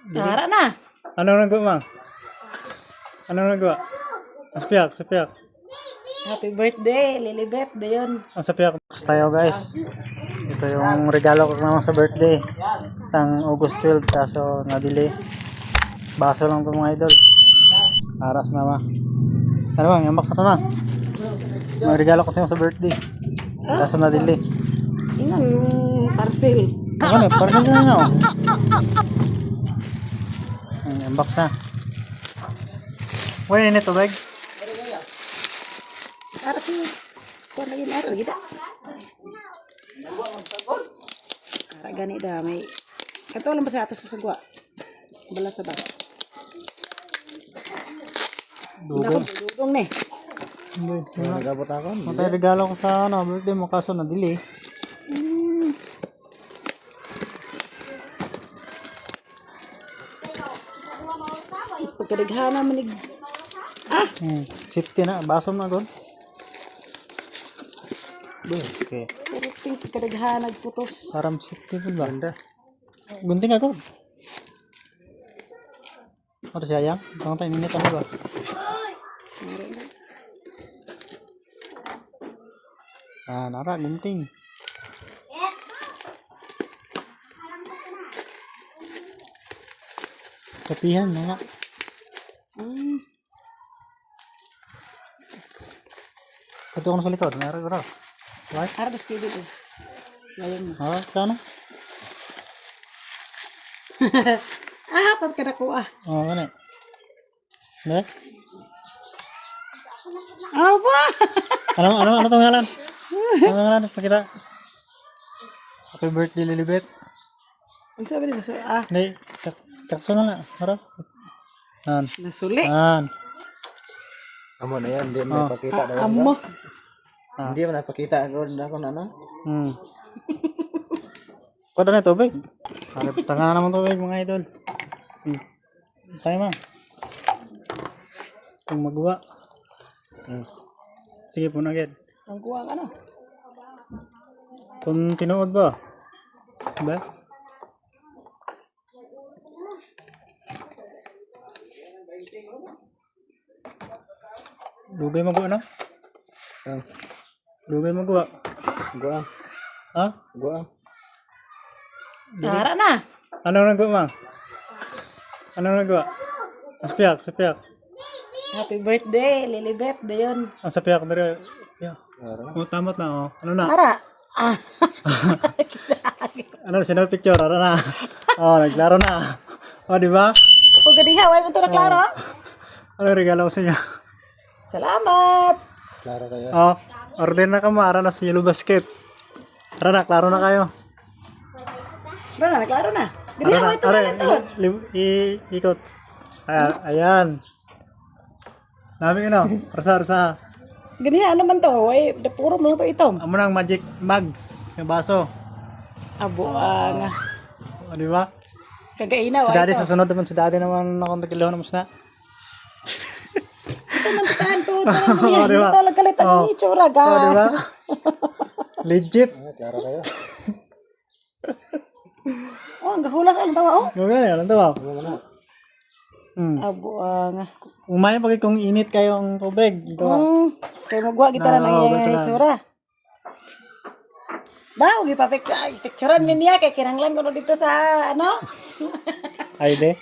Tara na. Ano nagawa, Mang? Ano nagawa? Sapiak. Happy birthday, Lilibet. Dayon. Ang sapiak. Tayo guys. Ito yung regalo ko naman sa birthday. Isang August 12 kaso na-delay. Baso lang ito mga idol. Para sa mama. Ano bang, yambak na ito na. May regalo ko sa iyo sa birthday. Kaso na-delay. Ingan, parcel. Ano, parang na nga oh. Yambak sa. Wala nito bag. Para si kuan lagi na lagi da. Para gani da may kato lang ba sa ato sa sagwa. Bala sa bas. Dugong ni. Hindi. Nagabot ako. Matay regalo ko sa birthday mo kaso na-delay. Pagkadaghana manig. Safety na. Baso na god. Okay. Pero pagkadaghana putos. Param safety po ba? Gunting ako. Ano siya yang? Bang tayo ninit ano ba? Nara, gunting. Sapihan na nga. Ito ko na sa likod. Nara, garo. Right? Ara das kido to. Layang mo. Kano? Pagkada ko Ano? Ne? Apa? Ano itong ngalan? Ano ngalan? Pakita. Happy birthday, Lilibet. Ang sabi nila Hindi. Takso na nga. Harap. nasuli. Amo na yan, hindi mo napakita daw. Amo. Hindi mo napakita ako na ano. Kuha na tubig. Tanga naman tubig mga idol. Tayo ma. Kung magawa. Sige po na agad. Ang kuha ka na. Kung tinuod ba? Diba? Lugay magawa na? Lugay magawa. Guan. Ha? Guan. Tara na. Ano nagawa, Mang? Ano nagawa? Sapiak. Happy birthday, Lilibet. Dayon. Ang sapiak na rin. Yeah. Oh, tamat na oh. Ano na? Tara. Ano, sinal picture? Ano na? Oh, naglaro na. Oh, di ba? O ganing haway mo to na klaro. Ano regalo ko sa inyo? Salamat. Klaro kayo. Oh, order na ka mo. Ara na sa yellow basket. Ara na, klaro na kayo. Bro na, klaro na. Ganing haway to na to. Ikot. Ayan. Namin ko no. Rasa. Ganing ano man to. Way, puro mo lang to itom. Amo nang magic mugs. Yung baso. Abo nga. O, di ba? Kagaina Si wa daddy, ito. sa sunod naman si daddy naman akong nagkilahon naman na. Ito man tataan to. Ito Oh, di ba? ito lang kalit ang itsura ga. Oh, di ba? Legit. Klaro kayo. Oh, ang gahulas ang tawa oh. Yung gano'n, alam ba? Abo nga. Umaya pag kung init kayo ang tubig. Ito. Kay magwa kita na Oo, nang ganito lang. itsura. Ba, ugi pa picturean min niya kay kinanglan ko no dito sa ano? Ay, de.